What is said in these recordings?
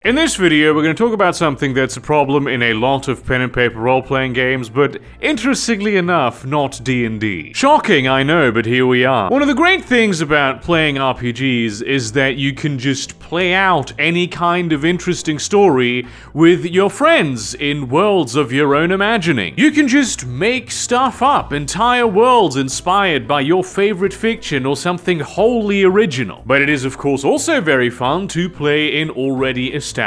In this video, we're going to talk about something that's a problem in a lot of pen and paper role-playing games, but interestingly enough, not D&D. Shocking, I know, but here we are. One of the great things about playing RPGs is that you can just play out any kind of interesting story with your friends in worlds of your own imagining. You can just make stuff up, entire worlds inspired by your favorite fiction or something wholly original. But it is of course also very fun to play in already established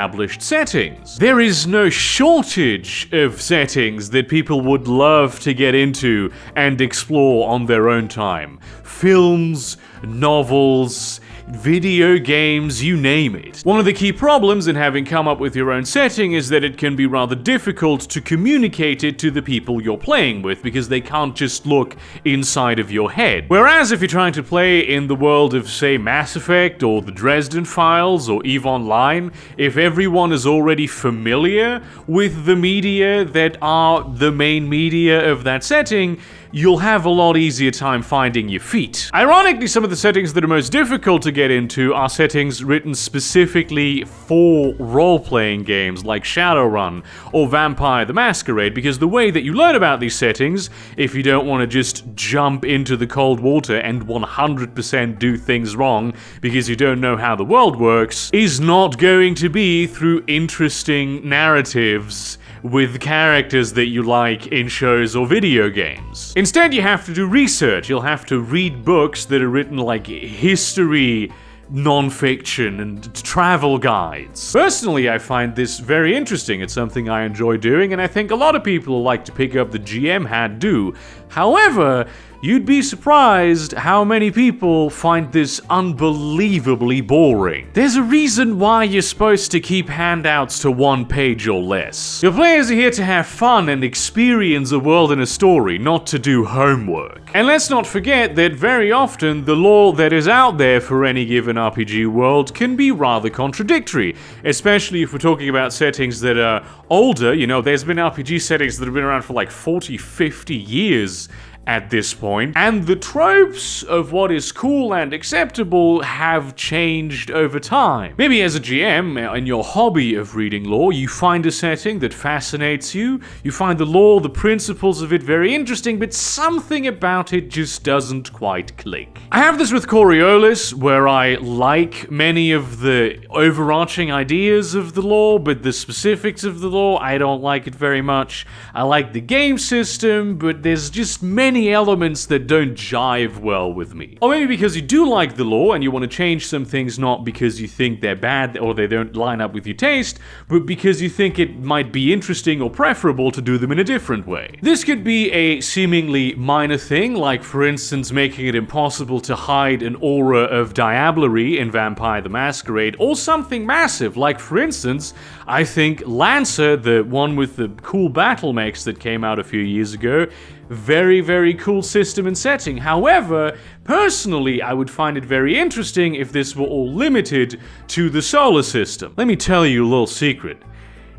settings. There is no shortage of settings that people would love to get into and explore on their own time. Films, novels, video games, you name it. One of the key problems in having come up with your own setting is that it can be rather difficult to communicate it to the people you're playing with because they can't just look inside of your head. Whereas if you're trying to play in the world of, say, Mass Effect or the Dresden Files or EVE Online, if everyone is already familiar with the media that are the main media of that setting, you'll have a lot easier time finding your feet. Ironically, some of the settings that are most difficult to get into are settings written specifically for role-playing games like Shadowrun or Vampire the Masquerade, because the way that you learn about these settings, if you don't want to just jump into the cold water and 100% do things wrong because you don't know how the world works, is not going to be through interesting narratives with characters that you like in shows or video games. Instead, you have to do research. You'll have to read books that are written like history, non-fiction, and travel guides. Personally, I find this very interesting. It's something I enjoy doing, and I think a lot of people who like to pick up the GM hat do. However, you'd be surprised how many people find this unbelievably boring. There's a reason why you're supposed to keep handouts to 1 page or less. Your players are here to have fun and experience a world and a story, not to do homework. And let's not forget that very often the lore that is out there for any given RPG world can be rather contradictory, especially if we're talking about settings that are older. You know, there's been RPG settings that have been around for like 40, 50 years at this point, and the tropes of what is cool and acceptable have changed over time. Maybe as a GM, in your hobby of reading lore, you find a setting that fascinates you, you find the lore, the principles of it very interesting, but something about it just doesn't quite click. I have this with Coriolis, where I like many of the overarching ideas of the lore, but the specifics of the lore, I don't like it very much. I like the game system, but there's just many elements that don't jive well with me. Or maybe because you do like the lore and you want to change some things, not because you think they're bad or they don't line up with your taste, but because you think it might be interesting or preferable to do them in a different way. This could be a seemingly minor thing, like for instance making it impossible to hide an aura of diablerie in Vampire the Masquerade, or something massive, like for instance, I think Lancer, the one with the cool battle mechs that came out a few years ago, very, very cool system and setting. However, personally, I would find it very interesting if this were all limited to the solar system. Let me tell you a little secret.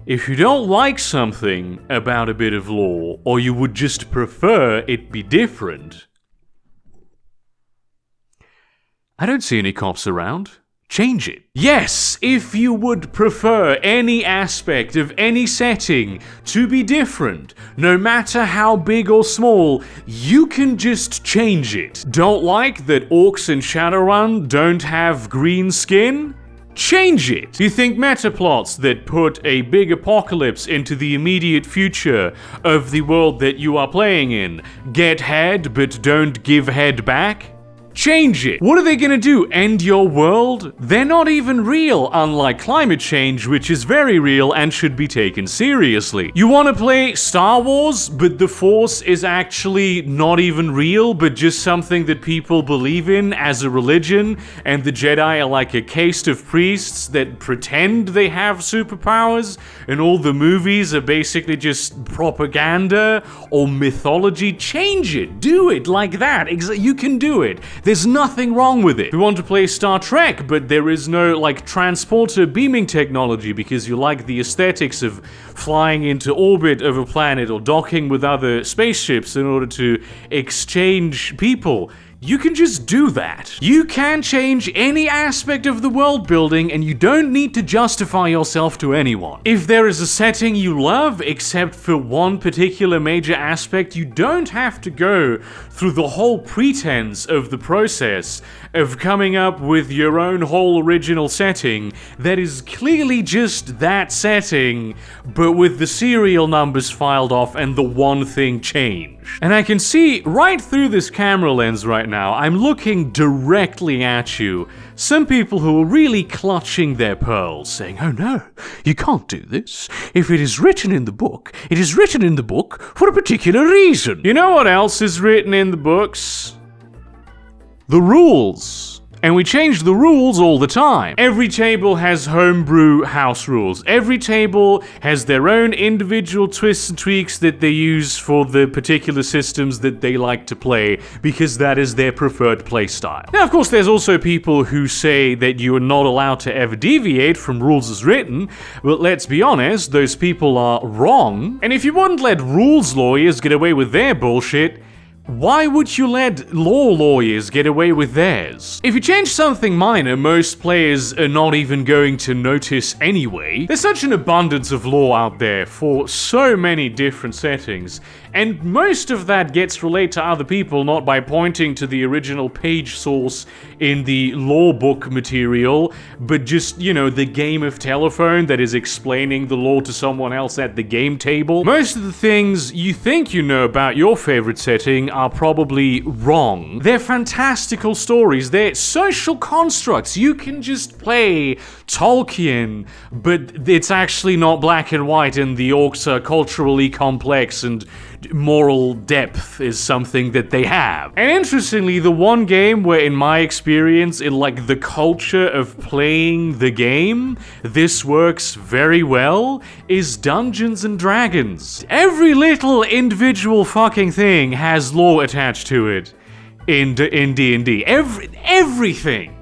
If you don't like something about a bit of lore, or you would just prefer it be different, I don't see any cops around. Change it. Yes, if you would prefer any aspect of any setting to be different, no matter how big or small, you can just change it. Don't like that orcs in Shadowrun don't have green skin? Change it! You think metaplots that put a big apocalypse into the immediate future of the world that you are playing in get head but don't give head back? Change it. What are they gonna do? End your world? They're not even real, unlike climate change, which is very real and should be taken seriously. You wanna play Star Wars, but the Force is actually not even real, but just something that people believe in as a religion, and the Jedi are like a caste of priests that pretend they have superpowers, and all the movies are basically just propaganda or mythology? Change it. Do it like that. You can do it. There's nothing wrong with it. We want to play Star Trek, but there is no, like, transporter beaming technology because you like the aesthetics of flying into orbit of a planet or docking with other spaceships in order to exchange people. you can just do that. You can change any aspect of the world building and you don't need to justify yourself to anyone. If there is a setting you love, except for one particular major aspect, you don't have to go through the whole pretense of the process of coming up with your own whole original setting that is clearly just that setting, but with the serial numbers filed off and the one thing changed. And I can see right through this camera lens right now, I'm looking directly at you. Some people who are really clutching their pearls, saying, "Oh no, you can't do this. If it is written in the book, it is written in the book for a particular reason." You know what else is written in the books? The rules. And we change the rules all the time. Every table has homebrew house rules. Every table has their own individual twists and tweaks that they use for the particular systems that they like to play, because that is their preferred play style. Now, of course, there's also people who say that you are not allowed to ever deviate from rules as written, but let's be honest, those people are wrong. And if you wouldn't let rules lawyers get away with their bullshit, why would you let law lawyers get away with theirs? If you change something minor, most players are not even going to notice anyway. There's such an abundance of law out there for so many different settings, and most of that gets relayed to other people not by pointing to the original page source in the law book material, but just, the game of telephone that is explaining the law to someone else at the game table. Most of the things you think you know about your favorite setting are probably wrong. They're fantastical stories, they're social constructs. You can just play Tolkien, but it's actually not black and white, and the orcs are culturally complex, and moral depth is something that they have. And interestingly, the one game where, in my experience, in the culture of playing the game, this works very well, is Dungeons and Dragons. Every little individual fucking thing has lore attached to it in D&D. Everything.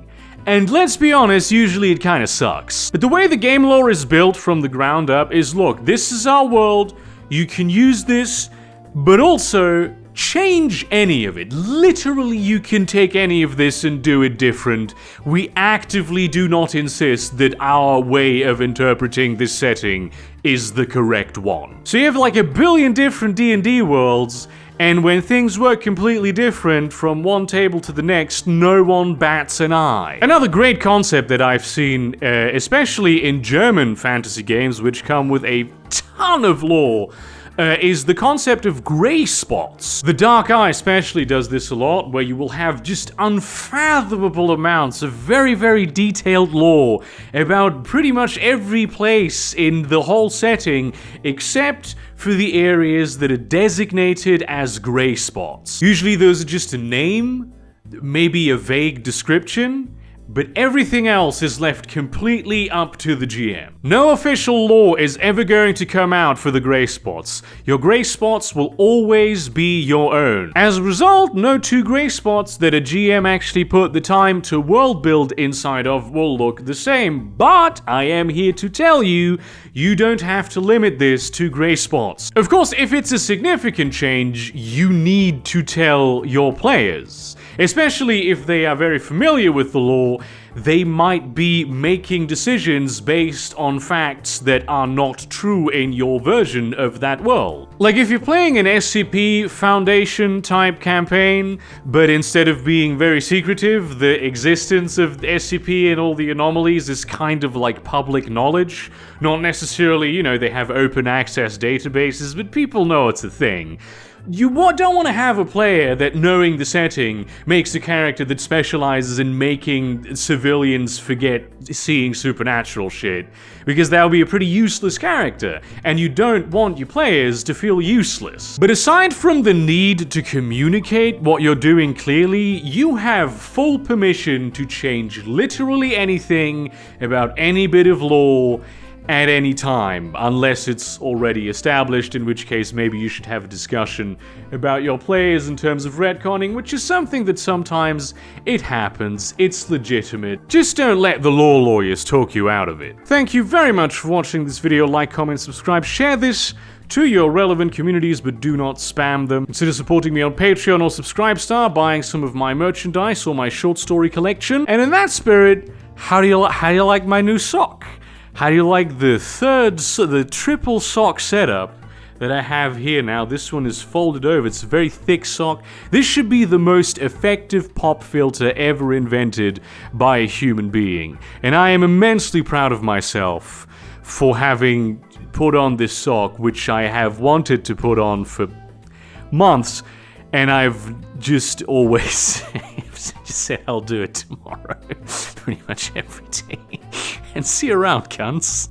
And let's be honest, usually it kind of sucks. But the way the game lore is built from the ground up is, look, this is our world, you can use this, but also change any of it. Literally, you can take any of this and do it different. We actively do not insist that our way of interpreting this setting is the correct one. So you have a billion different D&D worlds, and when things work completely different from one table to the next, no one bats an eye. Another great concept that I've seen, especially in German fantasy games, which come with a ton of lore, is the concept of gray spots. The Dark Eye especially does this a lot, where you will have just unfathomable amounts of very, very detailed lore about pretty much every place in the whole setting, except for the areas that are designated as gray spots. Usually those are just a name, maybe a vague description, but everything else is left completely up to the GM. No official law is ever going to come out for the gray spots. Your gray spots will always be your own. As a result, no two gray spots that a GM actually put the time to world build inside of will look the same. But I am here to tell you, you don't have to limit this to gray spots. Of course, if it's a significant change, you need to tell your players. Especially if they are very familiar with the law, they might be making decisions based on facts that are not true in your version of that world. If you're playing an SCP Foundation type campaign, but instead of being very secretive, the existence of the SCP and all the anomalies is kind of public knowledge. Not necessarily, they have open access databases, but people know it's a thing. You don't want to have a player that, knowing the setting, makes a character that specializes in making civilians forget seeing supernatural shit, because that would be a pretty useless character, and you don't want your players to feel useless. But aside from the need to communicate what you're doing clearly, you have full permission to change literally anything about any bit of lore, at any time, unless it's already established, in which case maybe you should have a discussion about your players in terms of retconning, which is something that sometimes it happens, it's legitimate. Just don't let the law lawyers talk you out of it. Thank you very much for watching this video. Like, comment, subscribe, share this to your relevant communities, but do not spam them. Consider supporting me on Patreon or Subscribestar, buying some of my merchandise or my short story collection. And in that spirit, how do you like my new sock? How do you like the triple sock setup that I have here now? This one is folded over. It's a very thick sock. This should be the most effective pop filter ever invented by a human being. And I am immensely proud of myself for having put on this sock, which I have wanted to put on for months, and I've just always just said I'll do it tomorrow, pretty much every day. And see you around, cunts.